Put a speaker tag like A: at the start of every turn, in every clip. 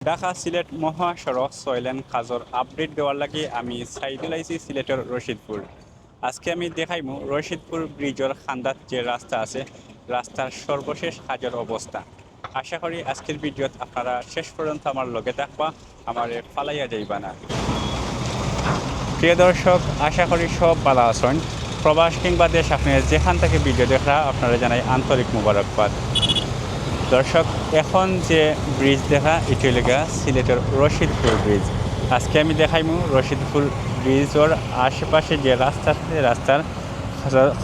A: ঢাকা সিলেট মহাসড়ক ৬ lane কাজর update দেওয়ার লাগে আমি সাইদুল আইছি সিলেটের রশিদপুর। আজকে আমি দেখাইমু রশিদপুর ব্রিজের খান্দাত যে রাস্তা আছে, রাস্তার সর্বশেষ কাজের অবস্থা। আশা করি আজকের ভিডিওত আপনারা শেষ পর্যন্ত আমার লগে থাকবা, আমার ফালাইয়া যাইবা না। প্রিয় দর্শক, আশা করি সব ভালো আছেন। প্রবাস কিংবা দেশ আপনি যেখান থেকে ভিডিও দেখা আপনারা জানাই আন্তরিক মুবারকবাদ। দর্শক, এখন যে ব্রিজ দেখা এটি লেগা সিলেটের রশিদপুর ব্রিজ। আজকে আমি দেখাইমু রশিদপুর ব্রিজের আশেপাশে যে রাস্তা আছে, রাস্তার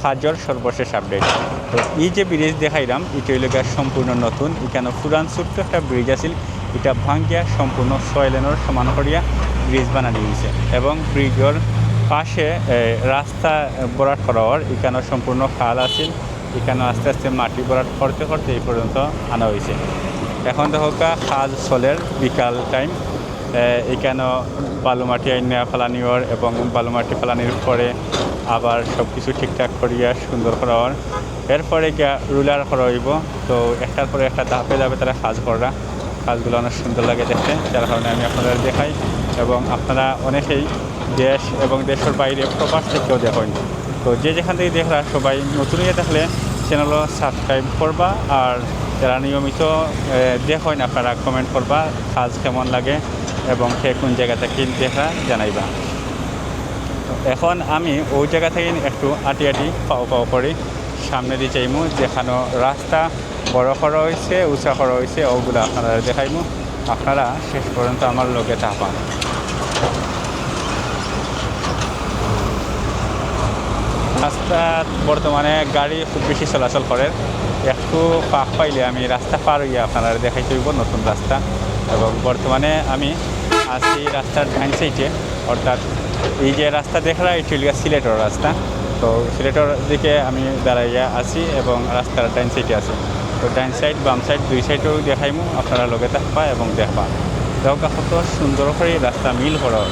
A: কাজের সর্বশেষ আপডেট। তো এই যে ব্রিজ দেখাইলাম এটি লেগা সম্পূর্ণ নতুন। এখানে পুরান ছোট্ট একটা ব্রিজ আছিল, এটা ভাঙ্গিয়া সম্পূর্ণ ৬ লেনের সমান করিয়া ব্রিজ বানানো হয়েছে এবং ব্রিজের পাশে রাস্তা বরাট করার এখানে সম্পূর্ণ খাল আছিল। এখানে আস্তে আস্তে মাটি ভরাট করতে করতে এই পর্যন্ত আনা হয়েছে। এখন দেখো কাজ চলের বিকাল টাইম। এখানে বালুমাটি আইনা ফেলানিওর এবং বালুমাটি ফেলানির পরে আবার সব কিছু ঠিকঠাক করিয়া সুন্দর করার, এরপরে গিয়া রুলার করা হইব। তো একটার পরে একটা ধাপে ধাপে তারা কাজ করা, কাজগুলো অনেক সুন্দর লাগে দেখতে, যার কারণে আমি আপনাদের দেখাই এবং আপনারা অনেকেই দেশ এবং দেশের বাইরে প্রবাস থেকেও দেখেন। তো যে যেখান থেকে দেখরা সবাই নতুন হয়ে থাকলে চ্যানেলও সাবস্ক্রাইব করবা, আর যারা নিয়মিত দেখেন আপনারা কমেন্ট করবা কাজ কেমন লাগে এবং সে কোন জায়গা থেকে দেখা জানাইবা। এখন আমি ওই জায়গা থেকে একটু আটি পাও করি সামনে দিয়ে চাইমু, যেখানে রাস্তা বড় করা হয়েছে, উঁচা করা হয়েছে, ওগুলো আপনারা দেখাইমু। আপনারা শেষ পর্যন্ত আমার লগে থাকবেন। রাস্তা বর্তমানে গাড়ি খুব বেশি চলাচল করে, একটু পাক পাইলে আমি রাস্তা পার হইয়া আপনারা দেখাইতে হইব নতুন রাস্তা। এবং বর্তমানে আমি আছি রাস্তার ডাইন সাইডে, অর্থাৎ এই যে রাস্তা দেখরা এটি হল সিলেটের রাস্তা। তো সিলেটের দিকে আমি দাঁড়াইয়া আছি এবং রাস্তার ডাইন সাইডে আছি। তো ডাইন সাইড বাম সাইড দুই সাইডেও দেখাইমু, আপনারা লগে থাকবা এবং দেখবা। দেখা কত সুন্দর করে রাস্তা মিল করা।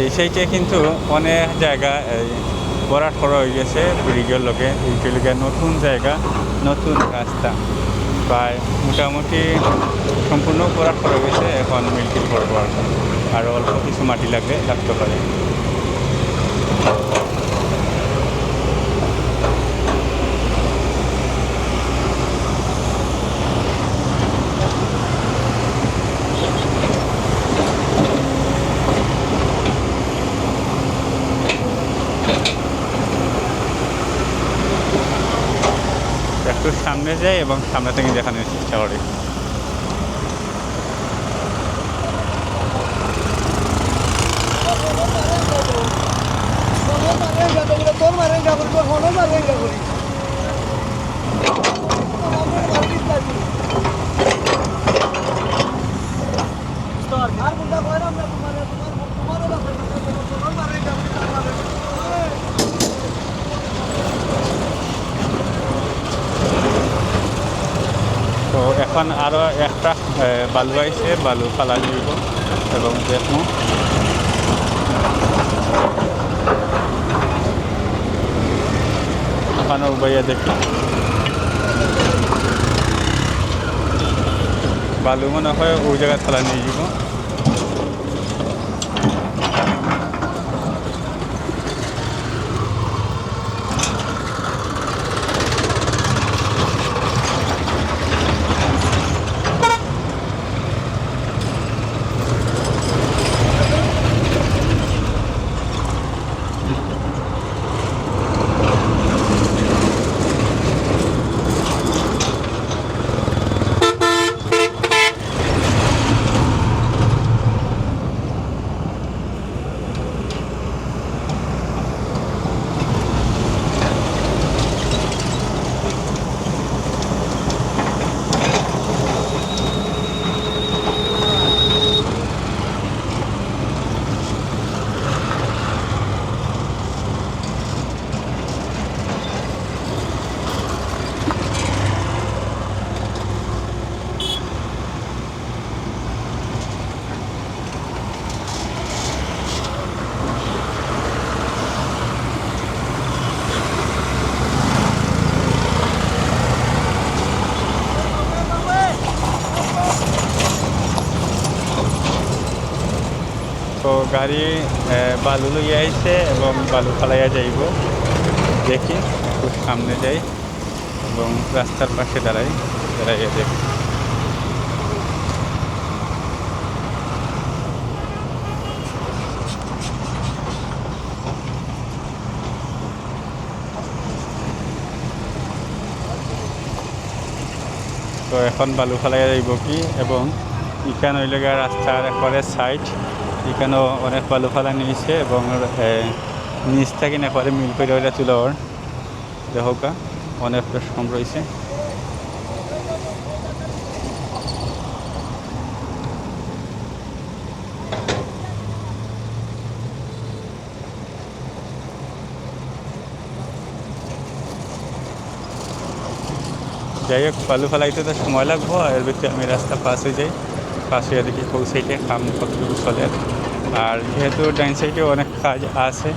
A: এই সেইটা কিন্তু অনেক জায়গা ভরাট করা হয়ে গেছে ব্রিজের লোকে। এইগুলিকে নতুন জায়গা, নতুন রাস্তা প্রায় মোটামুটি সম্পূর্ণ ভরাট করা গেছে। এখন মিলকিল করবো আর অল্প কিছু মাটি লাগতে পারে। একটু সামনে যাই এবং সামনে থেকে দেখানোর চেষ্টা করি। তো এখন আরও একটা বালু আইছে, বালু ফালা দিব এবং দেখো ওখানে উবাইয়া দেখি বালু মনে হয় ওই জায়গায় ফালা নিয়ে যাব। তো গাড়ি বালু লইয়া আইছে এবং বালু ফালাইয়া যাইব। দেখি একটু সামনে যাই এবং রাস্তার পাশে দাঁড়াইয়া দেখি। তো এখন বালু ফালাইয়া যাইব কি, এবং ইখান হইলে রাস্তার একবারে সাইড, এখানেও অনেক বালু ফালা নিয়েছে এবং নিচ থেকে একবারে মিল করে ওইটা তুলার দেখা অনেক কম রয়েছে। যাই হোক, বালু ফেলাইতে তো সময় লাগবো, এর ভিতরে আমি রাস্তা পাস হয়ে যাই, পাস হয়ে দেখি কোন সাইডে কাম কতটুকু চলে। আর যেহেতু ডাইন সাইডে অনেক কাজ আছে,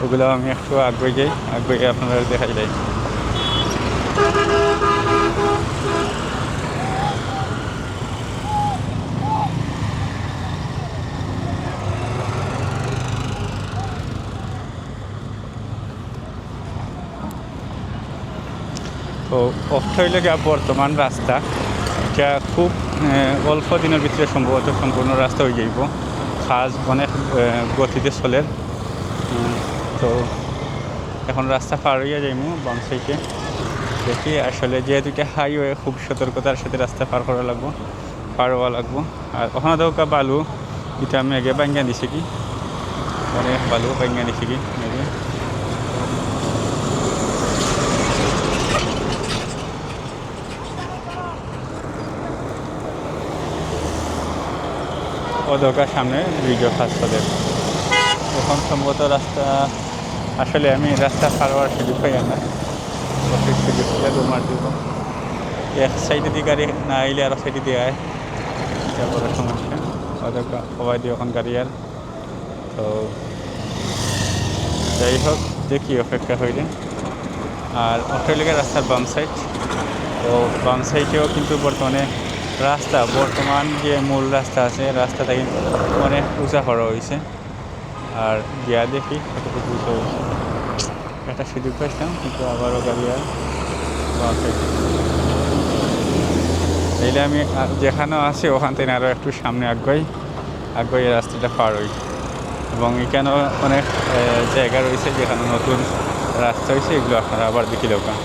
A: ওগুলো আমি একটু আগে যাই, আগে আপনারা দেখা যায়। তো অফটা হইলে বর্তমান রাস্তা, এটা খুব অল্প দিনের ভিতরে সম্ভবত সম্পূর্ণ রাস্তা হয়ে যাইব। কাজ অনেক গতিতে চলে। তো এখন রাস্তা পার হইয়া যাইমু বাম সাইডে। দেখি আসলে যেহেতু এটা হাইওয়ে, খুব সতর্কতার সাথে রাস্তা পার করা লাগবো, পার হওয়া লাগবো। আর ওখানে তো বালু, এটা আমি আগে বাঙ্গা দিছি কি, অনেক বালু বাঙ্গা দিছি কি আগে। ও দরকার সামনে ব্রিজও কাজ চলে। এখন সম্ভবত রাস্তা, আসলে আমি রাস্তা পার হওয়ার সুযোগ পাই না, সুযোগ তোমার দিব। এক সাইডে দিয়ে গাড়ি না আইলে আরও সাইডে দিয়ে আয়, এটা বড় সমস্যা। ওদের সবাই দিয়ে এখন গাড়ি আর। তো যাই হোক, দেখি অপেক্ষা হইলে। আর অস্ট্রেলিয়ার রাস্তার বাম সাইড, তো বাম সাইডেও কিন্তু বর্তমানে রাস্তা, বর্তমান যে মূল রাস্তা আছে, রাস্তাটা কিন্তু অনেক উঁচা করা হয়েছে। আর গিয়া দেখি কতটুকু উঁচা হয়েছে, একটা সুযোগ পাইছিলাম, কিন্তু আবারও গাড়ি আর বাম সাইডে। তাইলে আমি যেখানেও আছি ওখান থেকে আরও একটু সামনে আগে রাস্তাটা পার হই। এবং এখানেও অনেক জায়গা রয়েছে যেখানে নতুন রাস্তা হয়েছে, এগুলো আপনারা আবার দেখি দোকান।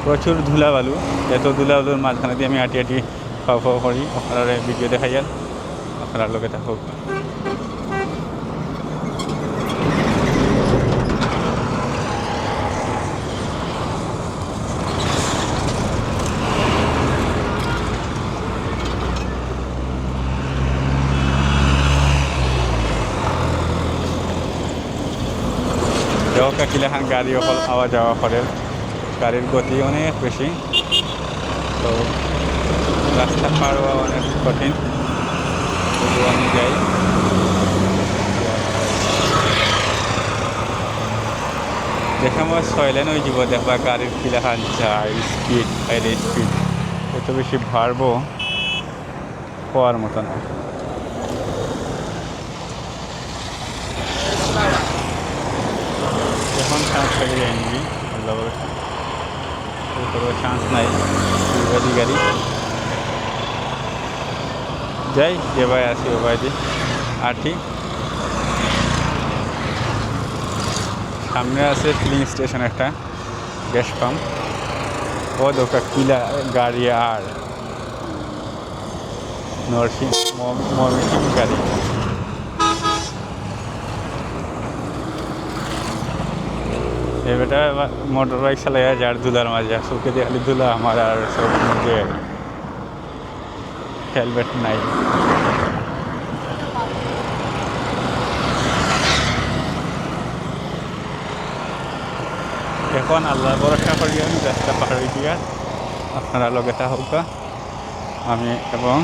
A: প্রচুর ধুলাবালু, এত ধুলাবালুর মাঝখানে দিয়ে আমি আটি খাওয়া করি, আপনারা ভিডিও দেখাই আর আপনার লোকে হোক। দেখা কিলাখান গাড়ি অকল আওয়া যাওয়া করে, গাড়ির গতি অনেক বেশি। তো রাস্তা পার হওয়া অনেক কঠিন, তবুও আমি যাই। দেখা মই 6 লেন হয়ে যাব, দেখবা গাড়ির কিলাখান যায় স্পিড, বাইরে স্পিড এত বেশি বাড়বো হওয়ার মতো না। এখন চান্স পেয়ে যায়নি, আল্লাহ ভরসা, কোনো চান্স নাই। গাড়ি যাই, যে ভাই আসি ও ভাই দিই আটি। সামনে আছে ফিলিং স্টেশন, একটা গ্যাস পাম্প, ও দোকা কিলা গাড়ি আর ময়মনসিং গাড়ি। এবারটা মোটর বাইক চালাইয়া যার ধুলার মাঝে চোখে দিয়ে খালি ধুলা আমার, আর সব যে হেলমেট নাই। এখন আল্লাহ ভরসা করি আমি রাস্তা পার হয়ে দিয়া আপনারা লগে হোক আমি। এবং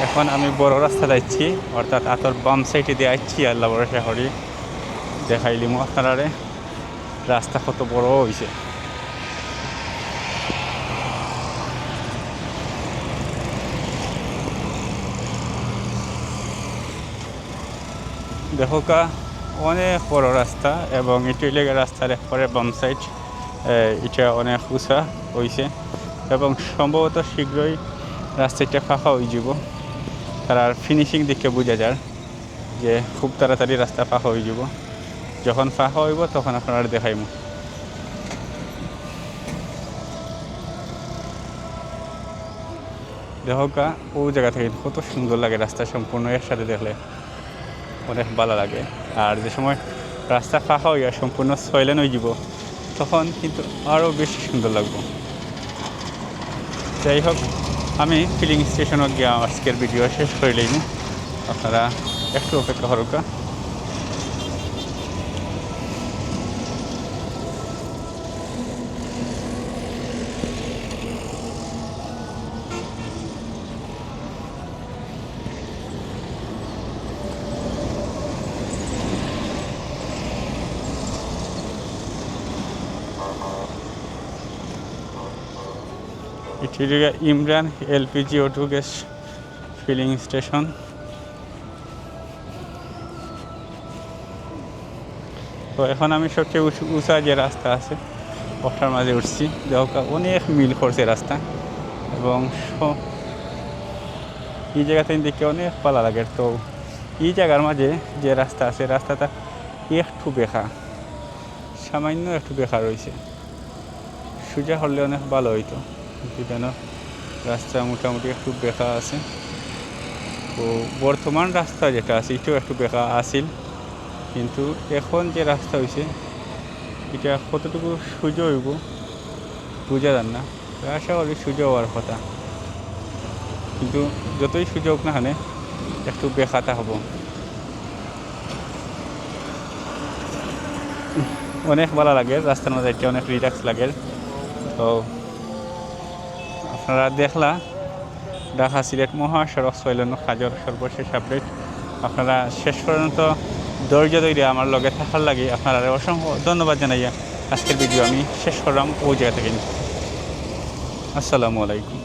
A: এখন আমি বড় রাস্তা যাচ্ছি, অর্থাৎ আতর বাম সাইডে দিয়ে আসছি, আল্লাহ ভরসা করি দেখাইলিম আপনারা রাস্তা কত বড় হয়েছে। দেখো কা অনেক বড় রাস্তা এবং এটি লেগে রাস্তার একবারে বাম সাইড এটা অনেক উঁচা হয়েছে এবং সম্ভবত শীঘ্রই রাস্তাটা ফাঁকা হয়ে যাব। তার ফিনিশিং দেখে বোঝা যায় যে খুব তাড়াতাড়ি রাস্তা ফাঁকা হয়ে যাব। যখন ফাঁকা হইব তখন আপনারা দেখাইব। দেখো কা ও জায়গা থেকে কত সুন্দর লাগে রাস্তা সম্পূর্ণ একসাথে দেখলে অনেক ভালো লাগে। আর যে সময় রাস্তা ফাঁকা হইয়া সম্পূর্ণ সয়লেন হয়ে যাব তখন কিন্তু আরও বেশি সুন্দর লাগবে। যাই হোক, আমি ফিলিং স্টেশনে গিয়ে আজকের ভিডিও শেষ করে লইব। আপনারা একটু অপেক্ষা করুকা। এটি Imran LPG auto gas filling station. তো এখন আমি সবচেয়ে উঁচা যে রাস্তা আছে ওটার মাঝে উঠছি। দেখো অনেক মিল করছে রাস্তা এবং এই জায়গাতে দেখে অনেক ভালো লাগে। তো এই জায়গার মাঝে যে রাস্তা আছে রাস্তাটা একটু বেঁকা, সামান্য একটু বেঁকা রয়েছে। সোজা হলে অনেক ভালো হইতো, কিন্তু কেন রাস্তা মোটামুটি একটু বেঁকা আছে। তো বর্তমান রাস্তা যেটা আছে এটাও একটু বেঁকা আসিল, কিন্তু এখন যে রাস্তা হয়েছে এটা কতটুকু সোজা হইব বোঝা যান না। আশা করি সোজা হওয়ার কথা, কিন্তু যতই সোজা হোক না হানে একটু বেঁকাটা হব। অনেক ভালো লাগে রাস্তার মধ্যে, এটা অনেক রিল্যাক্স লাগে। তো আপনারা দেখলা ঢাকা সিলেট মহাসড়ক 6 নং কাজের সর্বশেষ আপডেট। আপনারা শেষ পর্যন্ত ধৈর্য ধরে আমার লগে থাকার লাগে আপনারা অসংখ্য ধন্যবাদ জানাইয়া আজকের ভিডিও আমি শেষ করলাম ওই জায়গা থেকে। আসসালামু আলাইকুম।